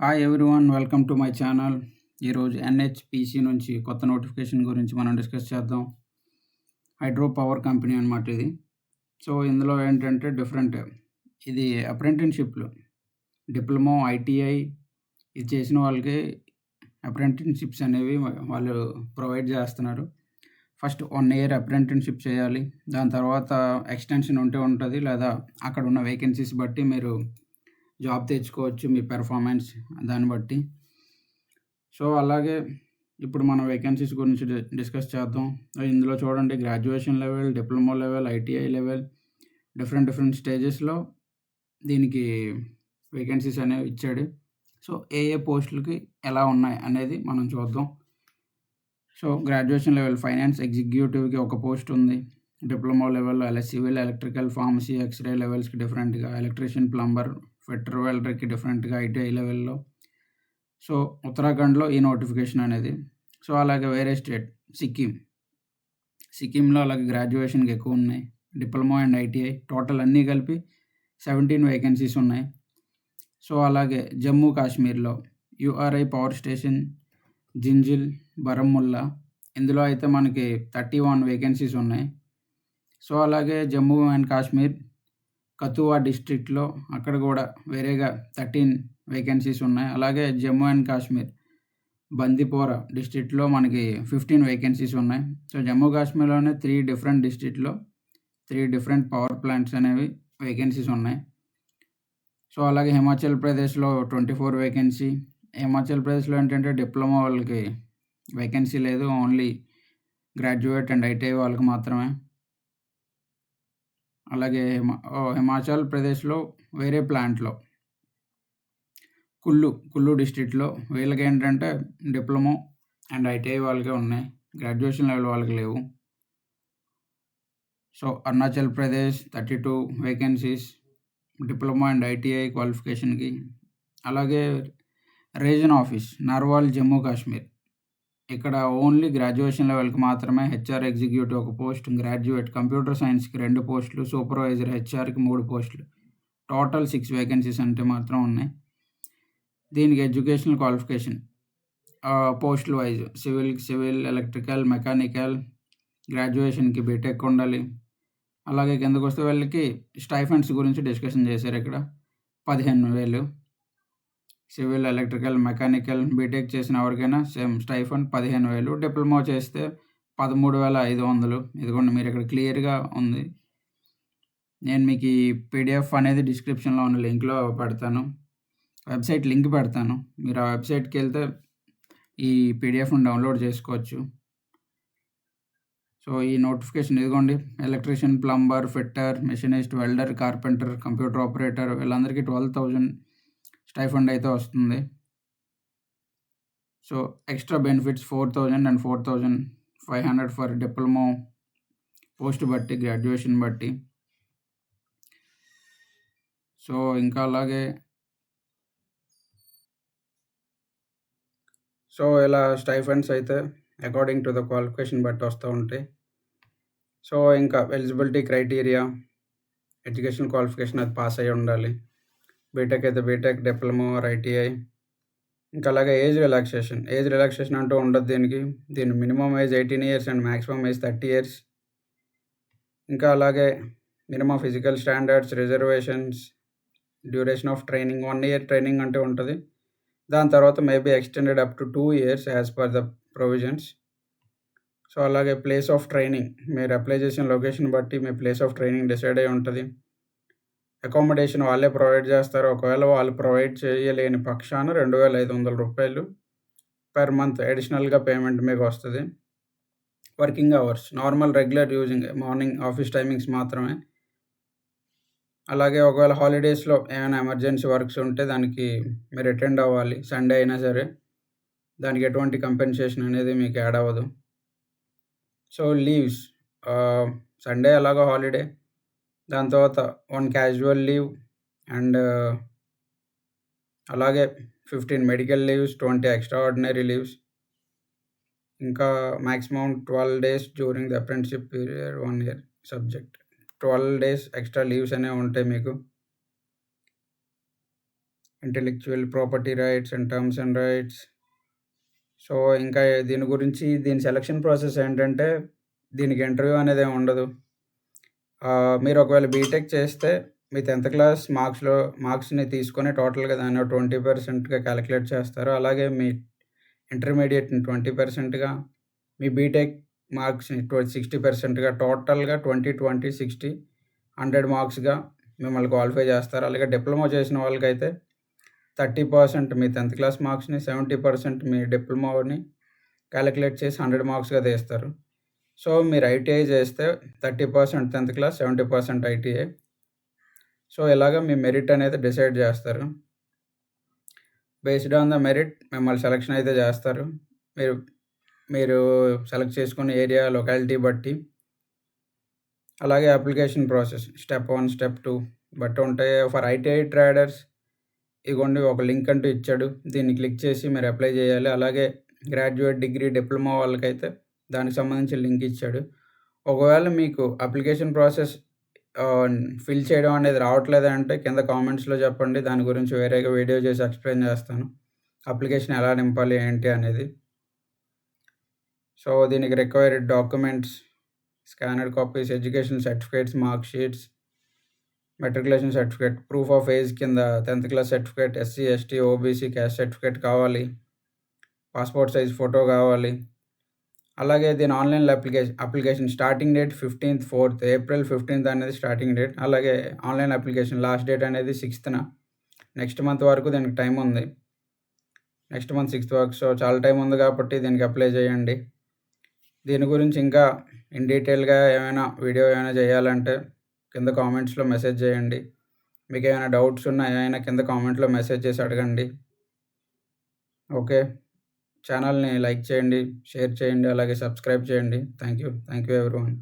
Hi everyone, welcome to my channel. ఈరోజు NHPC నుంచి కొత్త నోటిఫికేషన్ గురించి మనం డిస్కస్ చేద్దాం. హైడ్రో పవర్ కంపెనీ అనమాట ఇది. సో ఇందులో ఏంటంటే డిఫరెంట్, ఇది అప్రెంటిస్‌షిప్‌లు, డిప్లొమా, ఐటీఐ ఇది చేసిన వాళ్ళకి అప్రెంటిస్‌షిప్స్ అనేవి వాళ్ళు ప్రొవైడ్ చేస్తున్నారు. ఫస్ట్ 1 ఇయర్ అప్రెంటిస్‌షిప్ చేయాలి. దాని తర్వాత ఎక్స్టెన్షన్ ఉంటే ఉంటుంది, లేదా అక్కడ ఉన్న వేకెన్సీస్ బట్టి మీరు జాబ్ తెచ్చుకోవచ్చు మీ పెర్ఫార్మెన్స్ దాన్ని బట్టి. సో అలాగే ఇప్పుడు మనం వేకెన్సీస్ గురించి డిస్కస్ చేద్దాం. ఇందులో చూడండి, graduation level, diploma level, ITI level, different స్టేజెస్లో దీనికి వేకెన్సీస్ అనేవి ఇచ్చాడు. సో ఏ పోస్టులకి ఎలా ఉన్నాయి అనేది మనం చూద్దాం. సో గ్రాడ్యుయేషన్ లెవెల్ ఫైనాన్స్ ఎగ్జిక్యూటివ్కి ఒక పోస్ట్ ఉంది. డిప్లొమా లెవెల్లో సివిల్, ఎలక్ట్రికల్, ఫార్మసీ, ఎక్స్రే లెవెల్స్కి డిఫరెంట్గా, ఎలక్ట్రీషియన్, ప్లంబర్, ఫిట్టర్, వెల్డర్కి డిఫరెంట్గా ఐటీఐ లెవెల్లో. సో ఉత్తరాఖండ్లో ఈ నోటిఫికేషన్ అనేది. సో అలాగే వేరే స్టేట్ సిక్కింలో అలాగే గ్రాడ్యుయేషన్కి ఎక్కువ ఉన్నాయి. డిప్లొమా అండ్ ఐటీఐ టోటల్ అన్నీ కలిపి 17 వేకెన్సీస్ ఉన్నాయి. సో అలాగే జమ్మూ కాశ్మీర్లో యూఆర్ఐ పవర్ స్టేషన్, జింజిల్, బరముల్లా, ఇందులో అయితే మనకి 31 వేకెన్సీస్ ఉన్నాయి. సో అలాగే జమ్మూ అండ్ కాశ్మీర్ కతువా డిస్ట్రిక్ట్లో అక్కడ కూడా వేరేగా 13 వేకెన్సీస్ ఉన్నాయి. అలాగే జమ్మూ అండ్ కాశ్మీర్ బందిపోరా డిస్ట్రిక్ట్లో మనకి 15 వేకెన్సీస్ ఉన్నాయి. సో జమ్మూ కాశ్మీర్లోనే 3 డిఫరెంట్ డిస్ట్రిక్ట్లో 3 డిఫరెంట్ పవర్ ప్లాంట్స్ అనేవి వేకెన్సీస్ ఉన్నాయి. సో అలాగే హిమాచల్ ప్రదేశ్లో 24 వేకెన్సీ. హిమాచల్ ప్రదేశ్లో ఏంటంటే డిప్లొమా వాళ్ళకి వేకెన్సీ లేదు, ఓన్లీ గ్రాడ్యుయేట్ అండ్ ఐటీఐ వాళ్ళకి మాత్రమే. అలాగే హిమాచల్ ప్రదేశ్లో వేరే ప్లాంట్లో కుల్లు డిస్ట్రిక్ట్లో వీళ్ళకి ఏంటంటే డిప్లొమా అండ్ ఐటీఐ వాళ్ళకే ఉన్నాయి, గ్రాడ్యుయేషన్ లెవెల్ వాళ్ళకి లేవు. So Arunachal Pradesh 32 vacancies diploma and ITI క్వాలిఫికేషన్కి. అలాగే రీజన్ ఆఫీస్ నర్వాల్, జమ్మూ కాశ్మీర్, ఇక్కడ ఓన్లీ గ్రాడ్యుయేషన్ లెవెల్కి మాత్రమే. హెచ్ఆర్ ఎగ్జిక్యూటివ్ ఒక పోస్ట్, గ్రాడ్యుయేట్ కంప్యూటర్ సైన్స్కి 2 పోస్టులు, సూపర్వైజర్ హెచ్ఆర్కి 3 పోస్టులు, టోటల్ 6 వేకెన్సీస్ అంటే మాత్రం ఉన్నాయి. దీనికి ఎడ్యుకేషనల్ క్వాలిఫికేషన్ పోస్టులు వైజ్ సివిల్, ఎలక్ట్రికల్, మెకానికల్, గ్రాడ్యుయేషన్కి బీటెక్ ఉండాలి. అలాగే కిందకు వస్తే వాళ్ళకి స్టైఫండ్స్ గురించి డిస్కషన్ చేశారు. ఇక్కడ 15,000 సివిల్, ఎలక్ట్రికల్, మెకానికల్, బీటెక్ చేసిన ఎవరికైనా సేమ్ స్టైఫండ్ 15,000. డిప్లొమా చేస్తే 13,500. ఇదిగోండి, మీరు ఇక్కడ క్లియర్గా ఉంది. నేను మీకు ఈ పీడిఎఫ్ అనేది డిస్క్రిప్షన్లో ఉన్న లింక్లో పెడతాను, వెబ్సైట్ లింక్ పెడతాను. మీరు ఆ వెబ్సైట్కి వెళ్తే ఈ పీడిఎఫ్ని డౌన్లోడ్ చేసుకోవచ్చు. సో ఈ నోటిఫికేషన్ ఇదిగోండి, electrician, plumber, fitter, machinist, welder, carpenter, computer operator వీళ్ళందరికీ 12,000 స్టైఫండ్ అయితే వస్తుంది. So extra benefits 4,000 and 4,500 for diploma post బట్టి, గ్రాడ్యుయేషన్ బట్టి. సో ఇంకా అలాగే సో ఇలా స్టైఫండ్స్ అయితే అకార్డింగ్ టు ద క్వాలిఫికేషన్ బట్టి వస్తూ ఉంటాయి. సో ఇంకా ఎలిజిబిలిటీ క్రైటీరియా, ఎడ్యుకేషన్ క్వాలిఫికేషన్ అది పాస్ అయ్యి ఉండాలి. బీటెక్ అయితే బీటెక్, డిప్లొమా ఆర్ ఐటీఐ. ఇంకా అలాగే ఏజ్ రిలాక్సేషన్ అంటూ ఉండదు దీని minimum age 18 years and maximum age 30 years. ఇంకా అలాగే minimum physical standards, reservations, duration of training 1 year training అంటే ఉంటుంది. దాని తర్వాత maybe extended up to 2 years as per the provisions. So అలాగే ప్లేస్ ఆఫ్ ట్రైనింగ్, మీరు అప్లై చేసిన లొకేషన్ బట్టి మీ ప్లేస్ ఆఫ్ ట్రైనింగ్ డిసైడ్ అయి ఉంటుంది. అకామిడేషన్ వాళ్ళే ప్రొవైడ్ చేస్తారు. ఒకవేళ వాళ్ళు ప్రొవైడ్ చేయలేని పక్షాన 2,500 రూపాయలు పర్ మంత్ అడిషనల్గా పేమెంట్ మీకు వస్తుంది. Working hours normal regular using morning office timings మాత్రమే. అలాగే ఒకవేళ హాలిడేస్లో ఏమైనా ఎమర్జెన్సీ వర్క్స్ ఉంటే దానికి మీరు అటెండ్ అవ్వాలి, సండే అయినా సరే. దానికి ఎటువంటి కంపెన్సేషన్ అనేది మీకు యాడ్ అవ్వదు. సో లీవ్స్, సండే అలాగో హాలిడే, దాని తర్వాత 1 క్యాజువల్ లీవ్ అండ్ అలాగే 15 medical leaves, 20 extra ordinary leaves. ఇంకా maximum 12 days during the apprenticeship period 1 year subject. 12 days extra leaves అనేవి ఉంటాయి మీకు. Intellectual property rights and terms and rights. So, ఇంకా దీని గురించి దీని సెలక్షన్ ప్రాసెస్ ఏంటంటే, దీనికి ఇంటర్వ్యూ అనేది ఏమి ఉండదు. మీరు ఒకవేళ బీటెక్ చేస్తే మీ 10th క్లాస్ మార్క్స్‌ని తీసుకొని టోటల్‌గా దాన్ని 20%గా క్యాలిక్యులేట్ చేస్తారు. అలాగే మీ ఇంటర్మీడియేట్‌ని 20%గా, మీ బీటెక్ మార్క్స్‌ని 60%గా టోటల్‌గా 20, 20, 60, 100 మార్క్స్‌గా మిమ్మల్ని క్వాలిఫై చేస్తారు. అలాగే డిప్లొమా చేసిన వాళ్ళకైతే 30% మీ 10th క్లాస్ మార్క్స్‌ని, 70% మీ డిప్లొమాని క్యాలిక్యులేట్ చేసి 100 మార్క్స్‌గా తీస్తారు. సో, మీరు ఐటీఐ చేస్తే 30% 10th క్లాస్, 70% ఐటీఐ. సో, ఇలాగ మీ మెరిట్ అనేది డిసైడ్ చేస్తారు. బేస్డ్ ఆన్ ద మెరిట్ మిమ్మల్ని సెలక్షన్ అయితే చేస్తారు. మీరు సెలెక్ట్ చేసుకున్న ఏరియా, లొకాలిటీ బట్టి. అలాగే అప్లికేషన్ ప్రాసెస్ స్టెప్ 1, స్టెప్ 2 బట్టి ఉంటాయి. ఫర్ ఐటీఐ ట్రేడర్స్ ఇగోండి ఒక లింక్ అంటూ ఇచ్చాడు. దీన్ని క్లిక్ చేసి మీరు అప్లై చేయాలి. అలాగే గ్రాడ్యుయేట్, డిగ్రీ, డిప్లొమా వాళ్ళకైతే దానికి సంబంధించిన లింక్ ఇచ్చాడు. ఒకవేళ మీకు అప్లికేషన్ ప్రాసెస్ ఫిల్ చేయడం అనేది రావట్లేదంటే కింద కామెంట్స్‌లో చెప్పండి. దాని గురించి వేరేగా వీడియో చేసి ఎక్స్‌ప్లెయిన్ చేస్తాను. అప్లికేషన్ ఎలా నింపాలి ఏంటి అనేది. సో, దీనికి required documents, స్కానర్డ్ copies, education certificates, mark sheets, matriculation certificate, proof of age కింద 10th class certificate, SC, ST, OBC caste certificate కావాలి. పాస్‌పోర్ట్ సైజ్ ఫోటో కావాలి. అలాగే దీని ఆన్‌లైన్‌లో application starting date 15th 4th April 15th అనేది starting date. అలాగే online application last date అనేది 6th next month వరకు దీనికి టైం ఉంది. నెక్స్ట్ మంత్ 6th వరకు. సో, చాలా టైం ఉంది కాబట్టి దీనికి అప్లై చేయండి. దీని గురించి ఇంకా ఇన్ డీటెయిల్‌గా వీడియో ఏమైనా చేయాలంటే కింద కామెంట్స్‌లో మెసేజ్ చేయండి. మీకు ఏమైనా డౌట్స్ ఉన్నా ఏమైనా కింద కామెంట్‌లో మెసేజ్ చేసి అడగండి. ఓకే. ఛానల్‌ని లైక్ చేయండి, షేర్ చేయండి, అలాగే సబ్స్క్రైబ్ చేయండి. Thank you everyone.